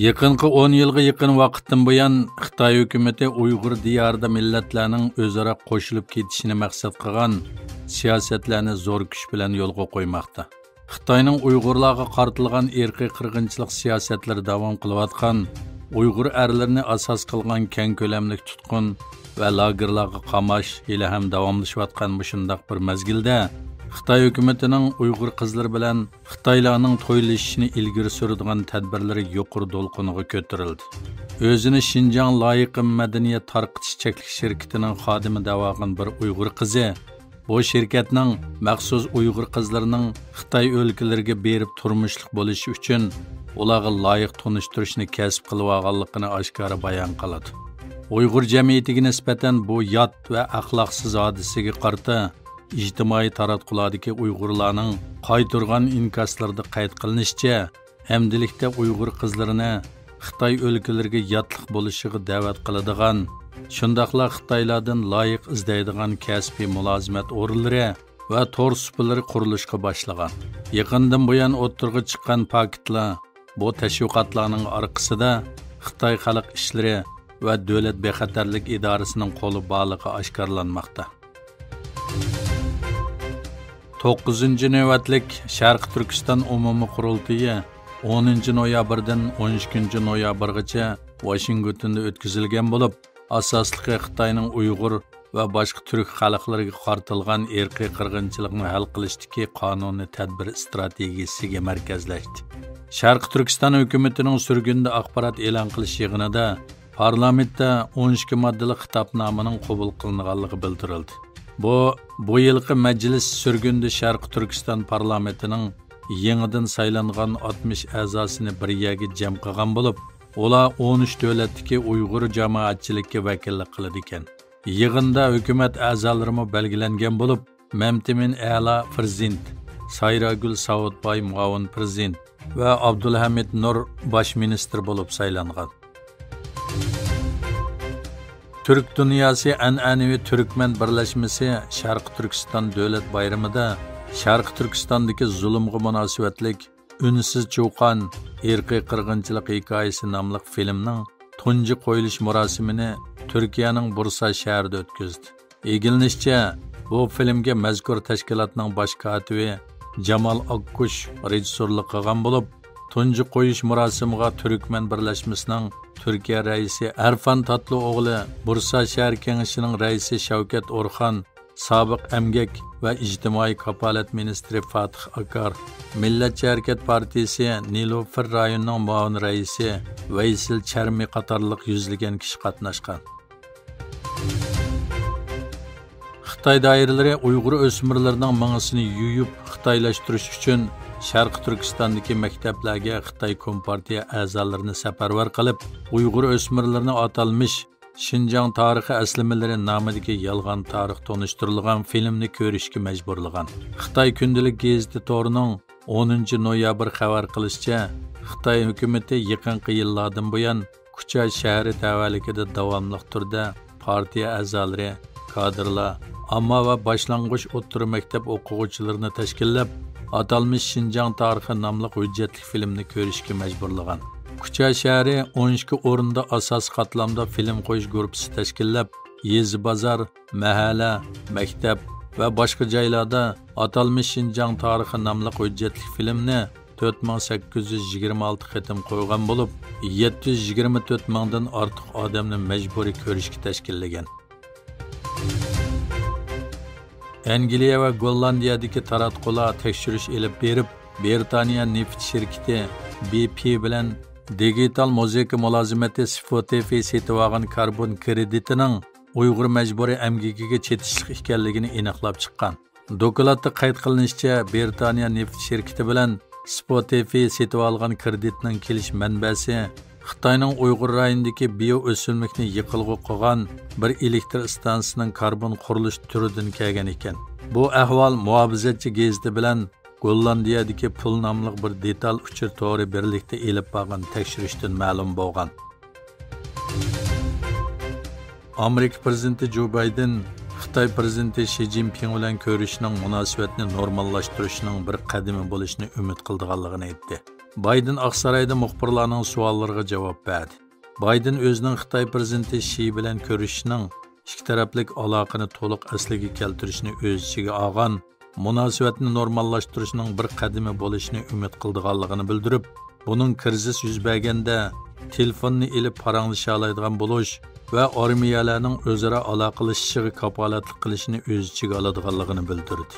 Yaqinqi 10 yilga yaqin vaqtdan buyon Xitoy hukumatı Uyg'ur diyorida millatlarning o'zaro qo'shilib ketishini maqsad qilgan siyosatlarni zo'r kuch bilan yo'lga qo'ymoqda. Xitoyning Uyg'urlarga qartilgan irqiy qirg'inchilik siyosatlari davom qilayotgan, Uyg'ur erlarini asos qilgan keng ko'lamli tutqun va lagerlarga qamash hali ham davomlashayotgan shunday bir mezgilda Xitoy hukumatining Uyg'ur qizlari bilan Xitoylarning to'ylashishini ilgari suradigan tadbirlari yuqori to'lqiniga ko'tarildi. O'zini Xinjiang loyiq madaniyat tarqitish cheklik shirkatining xodimi davogan bir Uyg'ur qizi bu shirkatning maxsus Uyg'ur qizlarining Xitoy o'lkalariga berib turmushlik bo'lishi uchun ularga loyiq tunishtirishni kasb qilib olganligini oshkora bayon qiladi. Uyg'ur jamiyatiga nisbatan bu yot va axloqsiz hodisaga qarata ijtimoiy taratqulardagi Uyg'urlarning qaytirgan inkoslarida qayd qilinishicha, hamdilikda Uyg'ur qizlarini Xitoy o'lkalariga yotliq bo'lishiga da'vat qiladigan, shundaqla Xitoylardan loyiq izlaydigan kasbiy mulozimat o'rinlari va tor supilari qurilishga boshlagan. Yaqindan buyon o'ttirg'i chiqqan paketlar bu tashviqotlarning orqasida Xitoy xalq ishlari va davlat bexatarlik idorasining qo'li borligi oshkorlanmoqda. 9-navbatlik Sharq Turkiston umumiy qurultiyi 10 noyabrdan 12 noyabrgacha Washingtonda o'tkazilgan bo'lib, asosliqi Xitoyning Uyg'ur va boshqa turk xalqlariga qartilgan irqiy qirg'inchilikni hal qilishdagi qonuniy tadbir strategiyasiga markazlashdi. Sharq Turkiston hukumatining surgunda axborot e'lon qilish yig'inida parlamentda 12 moddali xitobnomaning qabul qilinganligi bildirildi. Bu yilgi majlis surgunda Sharq Turkiston parlamentining yangidan saylangan 60 a'zosini bir yerga jam qilgan bo'lib, ular 13 davlatdagi Uyg'ur jamoatchiligiga vakillik qiladi ekan. Yig'inda hukumat a'zolari belgilangan bo'lib, Mamtimin A'la prezident, Sayragul Saudbay muavin prezident va Abdulhamid Nur bosh ministr bo'lib saylangan. Türk Dünyası an'anaviy Türkmen birlashmasi Sharq Turkiston davlat bayramida Sharq Turkistondagi zulmga munosabatlik Unsiz Cho'qon irqiy qirg'inchilik hikoyasi nomli filmning tunji qo'yilish marosimini Turkiyaning Bursa shahrida o'tkazdi. Egilishicha, bu filmga mazkur tashkilotning bosh kotibi Jamal Akkush rejissyorlik qilgan bo'lib, tunji qo'yish marosimiga Turkmen birlashmasining Türkiye raisi Erfan Tatlıoğlu, Bursa shahar kengashining raisi Shavkat Orxon, sobiq emgak va ijtimoiy kapolat ministri Fatih Akar, Millatchi harakat partiyasi Nilufar rayonining muavin raisi Vaysil Charmi qatorliq yuzlagan kishi qatnashgan. Xitoy doiralari Uyg'ur o'smirlarining mangisini yuyib xitoylashtirish uchun Sharq Turkistondagi maktablarga Xitoy Kompartiya a'zolarini safarbar qilib, Uyg'ur o'smirlarini atalmish Xinjiang tarixi aslimalari nomidagi yolg'on tarix tunishtirilgan filmni ko'rishga majburlagan. Xitoy kundalik gazeti to'rining 10 noyabr xabar qilishicha, Xitoy hukumatı yaqinqi yillardan buyon Kucha shahri tavallikida davomli turda partiya a'zolari, kadrlar, ammo va boshlang'ich o'rta maktab o'quvchilarini tashkillab, atalmış Xinjiang tarixi nomli hujjatli filmni ko'rishga majburlagan. Kucha shahri 12 o'rinda asos qatlamda film qo'yish guruhi tashkillab, yezi bozor, mahalla, maktab va boshqa joylarda atalmış Xinjiang tarixi nomli hujjatli filmni 4826 qitim qo'ygan bo'lib, 724 mingdan ortiq odamni majburiy ko'rishga tashkillagan. Angliya va Gollandiyadagi taratqular tekshirish elib berib, Britaniya neft shirkati BP bilan digital muzika mulozimati Spotify setib olgan karbon kreditining Uyg'ur majburiy amgigiga chetishlik ekanligini aniqlab chiqqan. Dokladda qayd qilinishicha, Britaniya neft shirkati bilan Spotify setib olgan kreditning kelish manbasi Xitoyning Uyg'ur rayonidagi bio o'simlikni yiqilg'i qilgan bir elektr stansiyasining karbon qurilish turidan kelgan ekan. Bu ahvol muhofizatchi gazeti bilan Gollandiyadagi pul nomli bir detal uchur to'g'ri birlikda elib borgan tekshirishdan ma'lum bo'lgan. Amerika prezidenti Joe Biden Xitoy prezidenti Xi Jinping bilan ko'rishning munosabatni normallashtirishning bir qadami bo'lishini umid qilganligini aytdi. Bayden Aqsarayda muxbirlarning savollariga javob berdi. Bayden o'zining Xitoy prezidenti Shi bilan ko'rishishning ikki taraflik aloqani to'liq asliga keltirishni o'z ichiga olgan, munosabatni normallashtirishning bir qadami bo'lishini umid qildiganligini bildirib, buning krizis yuz berganda telefonni ilib paranglasha oladigan bo'lish va armiyalarning o'zaro aloqalashishiga kafolatlik qilishini o'z ichiga oladiganligini bildirdi.